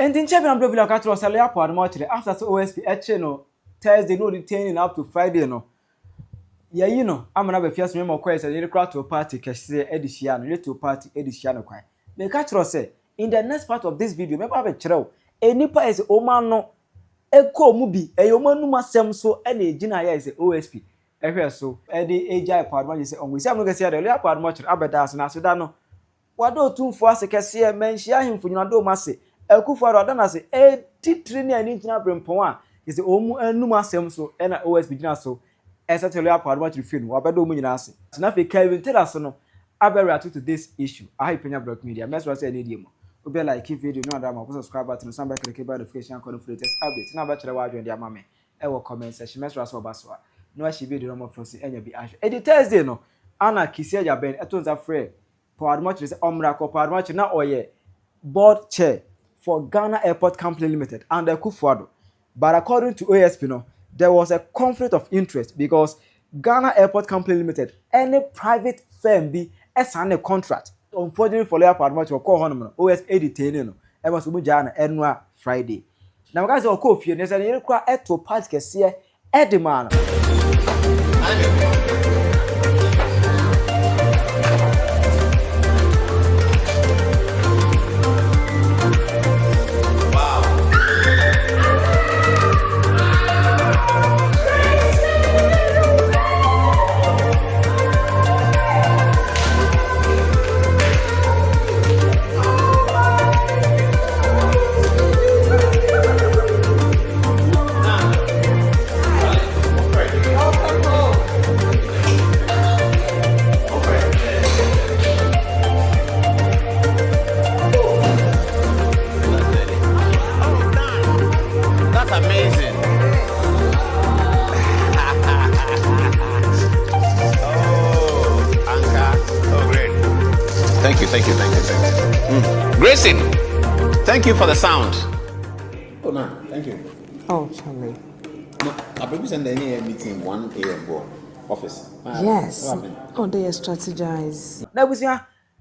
And in Chevy and Blovilla Catro Salia Pod Mortuary after OSP Echeno Thursday no detaining up to Friday no. Yeah, you know, I'm gonna have a first member question and you crowd to a party Cassia Ediciano, little party Ediciano cry. The catcher say in the next part of this video, maybe have a trail. A nipa is Oman no Eko Mubi, a Omanuma Sem so any Gina is OSP. Every so Eddie AJ Pod one is on we say I'm gonna say the Leopard much Abadas and Asudano. What do Otumfuo Asantehene Manhyia him for you do masse. Akufo Addo na say titrini ani gyina brempon is the omu anum asem so na OSP gyina so exactly apart what you feel no abedo mu nyina ase na fe Kevin tell us no abereact to this issue I Penyah block media mess say any dey mo obi like video no other ma subscribe button so be click the notification icon for latest update na ba kire wa adwen dey ama me e wo comment section mess so ba so no ashi video no mo from say enya bi ahwe e Thursday no ana kisia ja ben etonza free for much is omra ko for much na oye board chair for Ghana Airport Company Limited and Akufo Addo. But according to OSP, no, there was a conflict of interest because Ghana Airport Company Limited, any private firm be signed a contract. Unfortunately for Leopard much or call on OSP detaining no. I was Mujana Enwa Friday. Now guys are cool few. There's a little cry at to parts here at the man. Thank you. Grayson, thank you for the sound. Oh, no, thank you. Oh, Charlie. No, I represent any meeting 1 a.m. office. Yes. Oh, they strategize. Now we see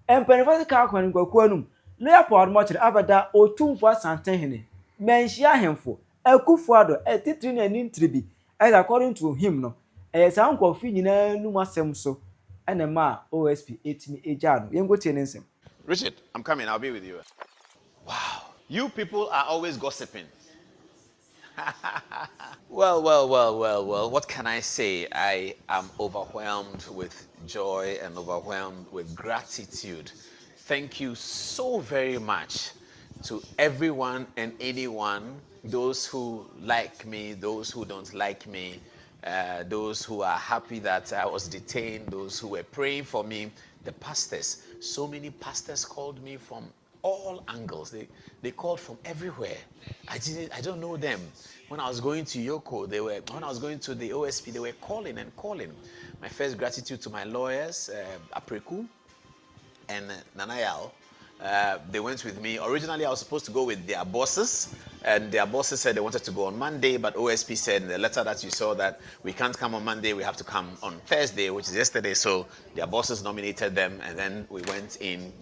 empirical car when go kwanum. Leopard much abada Otumfuo Asantehene. Manhyia hemfo. Akufo Addo titiri na nintribi. As according to him no. Some coffee nyina num asem so. And ma OSP 8 ejano. Yengo tie nsem. Richard, I'm coming. I'll be with you. Wow. You people are always gossiping. Well. What can I say? I am overwhelmed with joy and overwhelmed with gratitude. Thank you so very much to everyone and anyone, those who like me, those who don't like me, those who are happy that I was detained, those who were praying for me, the pastors. So many pastors called me from all angles. They called from everywhere. I don't know them. When I was going to Yoko, when I was going to the OSP, they were calling and calling. My first gratitude to my lawyers, Apreku and Nanayal. They went with me. Originally, I was supposed to go with their bosses, and their bosses said they wanted to go on Monday, but OSP said in the letter that you saw that we can't come on Monday, we have to come on Thursday, which is yesterday. So their bosses nominated them, and then we went in.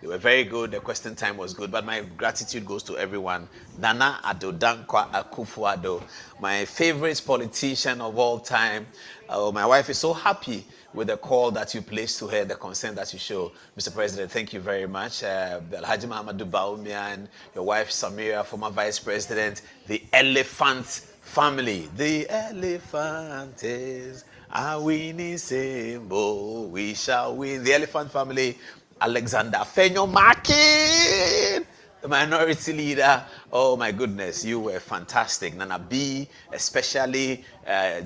They were very good. The question time was good, but my gratitude goes to everyone. Nana Addo Dankwa Akufo Addo, my favorite politician of all time. My wife is so happy with the call that you placed to her, the concern that you show. Mr. President, thank you very much. Alhaji Muhammadu Baumia and your wife Samira, former Vice President, the Elephant family. The elephant is a winning symbol. We shall win. The Elephant family. Alexander Fenyo-Makin, the minority leader. Oh my goodness, you were fantastic. Nana B, especially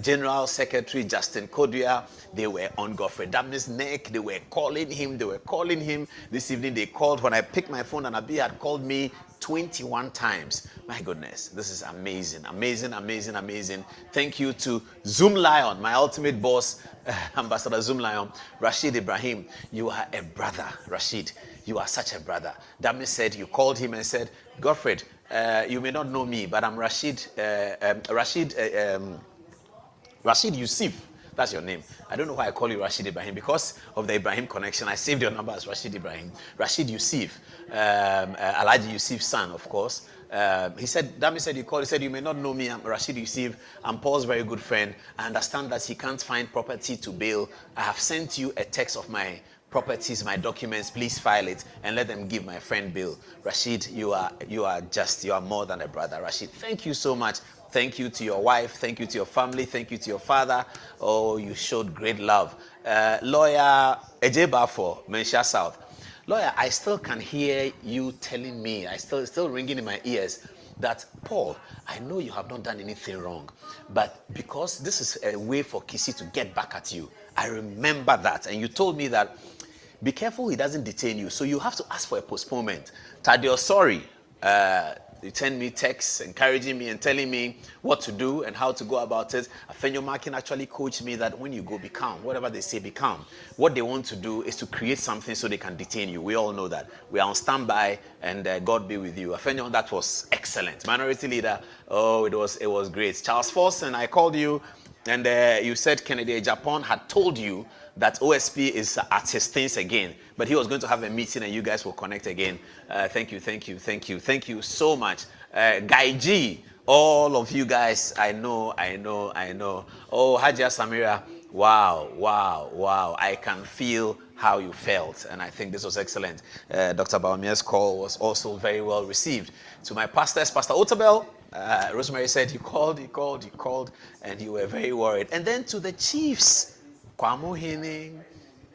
General Secretary Justin Kodua, they were on Godfrey Damne's neck. They were calling him. This evening they called. When I picked my phone, Nana B had called me 21 times. My goodness, this is amazing. Thank you to Zoom Lion, my ultimate boss, Ambassador Zoom Lion, Rashid Ibrahim. You are a brother, Rashid. You are such a brother. Dami said, you called him and said, Godfred, you may not know me, but I'm Rashid Yusuf. That's your name. I don't know why I call you Rashid Ibrahim. Because of the Ibrahim connection, I saved your number as Rashid Ibrahim. Rashid Yusuf, Alhaji Yusuf's son, of course. He said, Dami said, you called. He said, you may not know me. I'm Rashid Yusuf. I'm Paul's very good friend. I understand that he can't find property to bail. I have sent you a text of my properties, my documents. Please file it and let them give my friend bail. Rashid, you are more than a brother. Rashid, thank you so much. Thank you to your wife. Thank you to your family. Thank you to your father. Oh, you showed great love. Lawyer Eje Bafo, Manhyia South. Lawyer, I still can hear you telling me, I still ringing in my ears, that Paul, I know you have not done anything wrong, but because this is a way for Kisi to get back at you, I remember that, and you told me that be careful he doesn't detain you, so you have to ask for a postponement. Tadio, sorry. You send me texts encouraging me and telling me what to do and how to go about it. Afenyo Markin actually coached me that when you go, be calm. Whatever they say, be calm. What they want to do is to create something so they can detain you. We all know that. We are on standby, and God be with you. Afenyo, that was excellent. Minority Leader, oh, it was great. Charles Forson, I called you, and you said Kennedy Japan had told you that OSP is at his things again, but he was going to have a meeting and you guys will connect again. Thank you so much. Guy G, all of you guys, I know. Oh, Hajia Samira, wow. I can feel how you felt, and I think this was excellent. Dr. Baumia's call was also very well received. To my pastors, Pastor Otabel, Rosemary said you called, and you were very worried. And then to the chiefs, Kwamo Hene,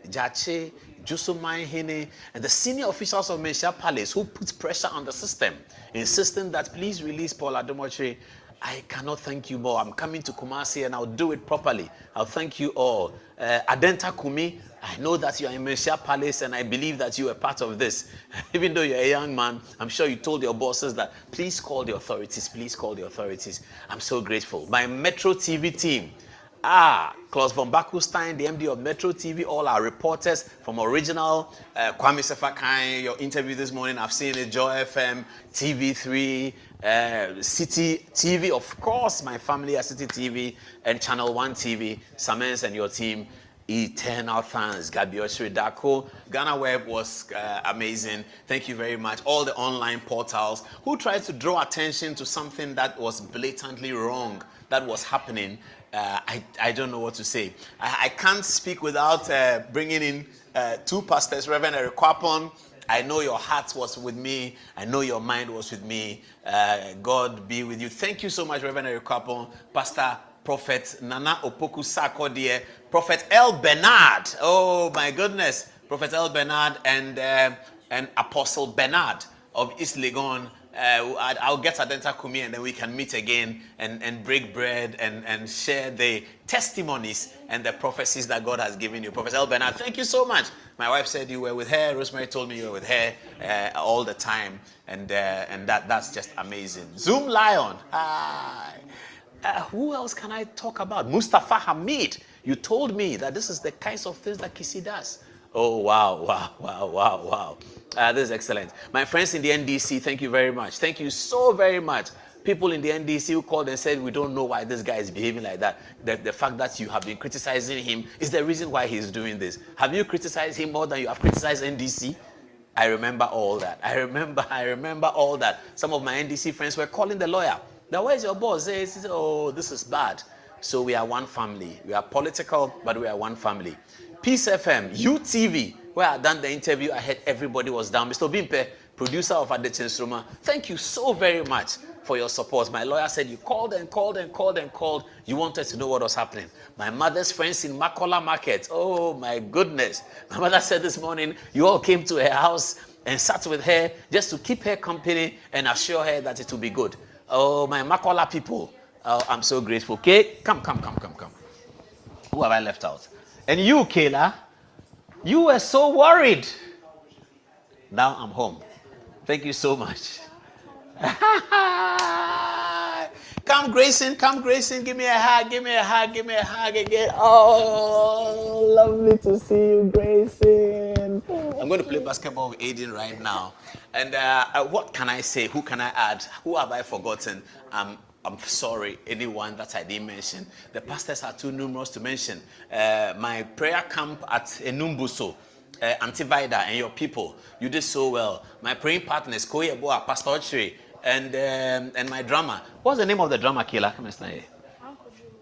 Jache, Jusumai Hene, and the senior officials of Manhyia Palace who put pressure on the system, insisting that please release Paul Adom Otchere. I cannot thank you more. I'm coming to Kumasi and I'll do it properly. I'll thank you all. Adenta Kumi, I know that you are in Manhyia Palace and I believe that you are part of this. Even though you're a young man, I'm sure you told your bosses that please call the authorities, I'm so grateful. My Metro TV team, Klaus von Bakustein, the MD of Metro TV, all our reporters from original, Kwame Sefakai, your interview this morning, I've seen it, Joy FM, TV3, City TV, of course, my family at City TV, and Channel 1 TV, Samens and your team, eternal thanks. Gabi Otchere Dako, Ghana Web was amazing. Thank you very much. All the online portals who tried to draw attention to something that was blatantly wrong, that was happening. I don't know what to say. I can't speak without bringing in two pastors, Reverend Eric Kwapon. I know your heart was with me. I know your mind was with me. God be with you. Thank you so much, Reverend Eric Kwapon, Pastor Prophet Nana Opoku Sarkodie, Prophet El Bernard. Oh my goodness, Prophet El Bernard and Apostle Bernard of East Legon. I'll get Adenta Kumi and then we can meet again and break bread and share the testimonies and the prophecies that God has given you. Prophet El Bernard, thank you so much. My wife said you were with her. Rosemary told me you were with her all the time, and that's just amazing. Zoom Lion. Who else can I talk about? Mustafa Hamid. You told me that this is the kinds of things that Kisi does. Oh, wow. This is excellent. My friends in the NDC, thank you very much. Thank you so very much. People in the NDC who called and said, we don't know why this guy is behaving like that. The fact that you have been criticizing him is the reason why he's doing this. Have you criticized him more than you have criticized NDC? I remember all that. I remember all that. Some of my NDC friends were calling the lawyer. Now, where's your boss? He says, oh, this is bad. So we are one family. We are political, but we are one family. Peace FM, UTV, where I done the interview, I heard everybody was down. Mr. Bimpe, producer of Adechen Sroma, thank you so very much for your support. My lawyer said you called and called. You wanted to know what was happening. My mother's friends in Makola Market, oh my goodness. My mother said this morning, you all came to her house and sat with her just to keep her company and assure her that it will be good. Oh, my Makola people, I'm so grateful. Okay, come. Who have I left out? And you, Kayla, you were so worried. Now I'm home. Thank you so much. Come, Grayson. Give me a hug again. Oh, lovely to see you, Grayson. I'm going to play basketball with Aiden right now. And what can I say? Who can I add? Who have I forgotten? I'm sorry, anyone that I didn't mention. The pastors are too numerous to mention. My prayer camp at Enumbuso, Antivida and your people, you did so well. My praying partners, Koyeboa, Pastor Otchere, and my drummer. What's the name of the drummer killer? Come and stand here.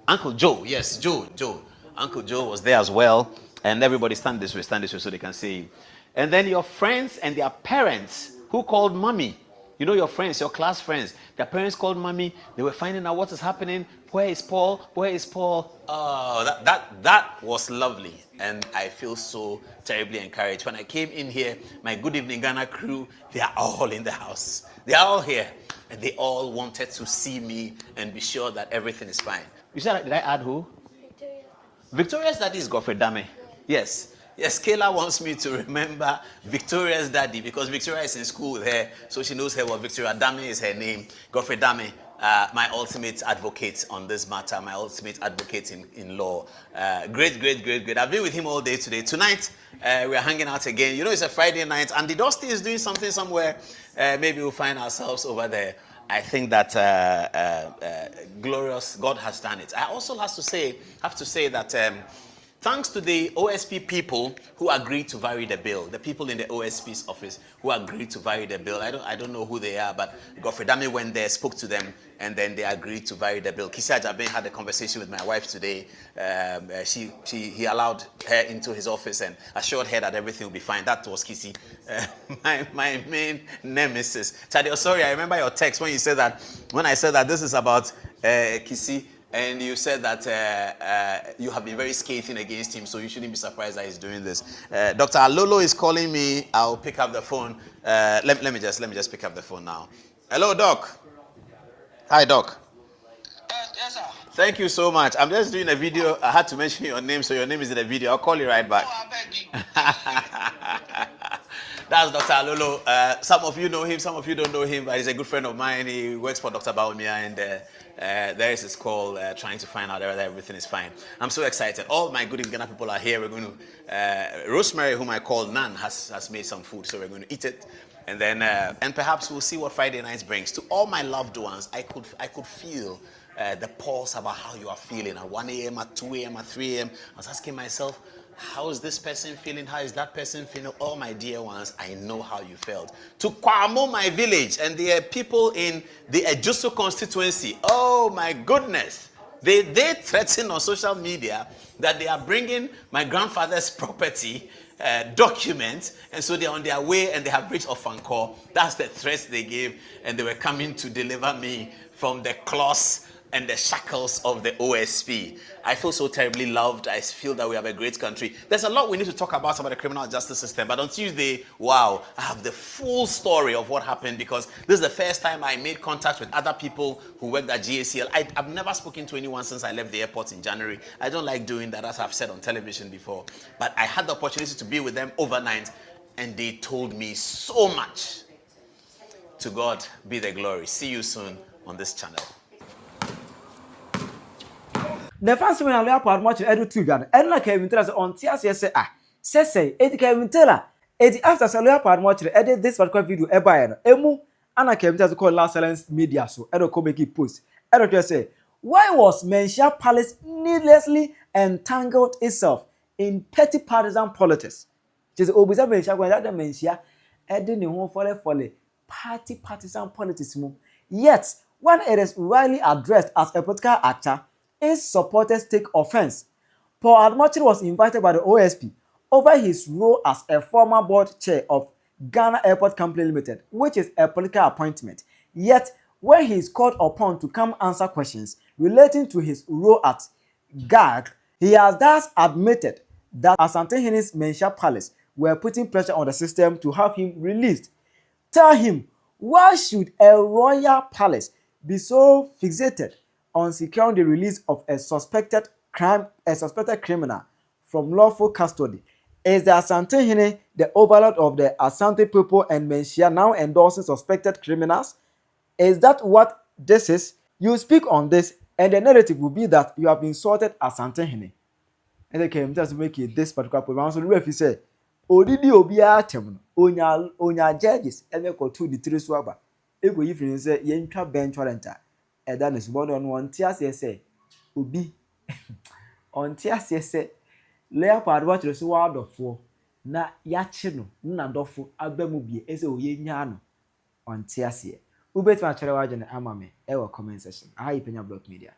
Uncle Joe. Yes, Joe. Uncle Joe was there as well. And everybody stand this way so they can see you. And then your friends and their parents who called mommy. You know your friends, your class friends. Their parents called mommy. They were finding out what is happening. Where is Paul? Where is Paul? Oh, that was lovely. And I feel so terribly encouraged. When I came in here, my Good Evening Ghana crew, they are all in the house. They are all here. And they all wanted to see me and be sure that everything is fine. You said, did I add who? Victoria's daddy is Godfrey Dame. Yes. Yes, Kayla wants me to remember Victoria's daddy because Victoria is in school with her, so she knows her well. Victoria Dame is her name. Godfrey Dame, my ultimate advocate on this matter, my ultimate advocate in law. Great. I've been with him all day today. Tonight, we are hanging out again. You know, it's a Friday night, and the Dusty is doing something somewhere. Maybe we'll find ourselves over there. I think that glorious God has done it. I also have to say that thanks to the OSP people who agreed to vary the bill, the people in the OSP's office who agreed to vary the bill. I don't know who they are, but Godfrey Dame went there, spoke to them, and then they agreed to vary the bill. Kisi Ajaben had a conversation with my wife today. He allowed her into his office and assured her that everything will be fine. That was Kisi, my main nemesis. Tadeo, sorry, I remember your text when you said that. When I said that this is about Kisi. And you said that you have been very scathing against him, so you shouldn't be surprised that he's doing this. Dr. Alolo is calling me. I'll pick up the phone. Let me just pick up the phone now. Hello, Doc. Hi, Doc. Yes, sir. Thank you so much. I'm just doing a video. I had to mention your name, so your name is in the video. I'll call you right back. Oh, I beg you. That's Dr. Alolo. Some of you know him, some of you don't know him, but he's a good friend of mine. He works for Dr. Baumia, and there is his call trying to find out whether everything is fine. I'm so excited. All my good Ghana people are here. We're going to, Rosemary, whom I call Nan, has made some food, so we're going to eat it. And then, and perhaps we'll see what Friday night brings. To all my loved ones, I could feel the pulse about how you are feeling at 1 a.m., at 2 a.m., at 3 a.m. I was asking myself, how is this person feeling? How is that person feeling? All my dear ones, I know how you felt. To Kwamo, my village, and the people in the Ejusu constituency, oh my goodness. They threaten on social media that they are bringing my grandfather's property documents, and so they're on their way and they have reached Ofankor. That's the threats they gave, and they were coming to deliver me from the claws and the shackles of the OSP. I feel so terribly loved. I feel that we have a great country. There's a lot we need to talk about the criminal justice system, but on Tuesday, wow, I have the full story of what happened because this is the first time I made contact with other people who worked at GACL. I've never spoken to anyone since I left the airport in January. I don't like doing that, as I've said on television before, but I had the opportunity to be with them overnight, and they told me so much. To God be the glory. See you soon on this channel. The first one I Adom Otchere Edu two gan. Ena Kevin tell us on TS say say Kevin tell after Adom Otchere edit this particular video emu ana Kevin tell us call last silence media so edo come make post. Edo just say why was Manhyia Palace needlessly entangled itself in petty partisan politics? Just obisa Manhyia go that Manhyia edi ne ho fole party partisan politics mu. Yet when it is rarely addressed as a political actor, his supporters take offense. Paul Adom Otchere was invited by the OSP over his role as a former board chair of Ghana Airport Company Limited, which is a political appointment. Yet, when he is called upon to come answer questions relating to his role at GAG, he has thus admitted that Asantehene's Manhyia Palace were putting pressure on the system to have him released. Tell him, why should a royal palace be so fixated on securing the release of a suspected criminal from lawful custody? Is the Asantehene the overlord of the Asante people and Manhyia now endorsing suspected criminals? Is that what this is? You speak on this, and the narrative will be that you have insulted Asantehene. And they came just make it this particular program. So if you say, Odidi Obia Tem, Onya judges, and they go to the three swabber. If we even say, Yenka bench warranta. And that is one on one tears, say, Ubi on tears, say, Leopard Watcher so wild of four. Na Yachino, Nandofu, Abemubi, as a Yenyano on tears. wobetumi akyerɛ w'adwene ama me ɛwɔ comment section. Aha yi Penyah Block Media.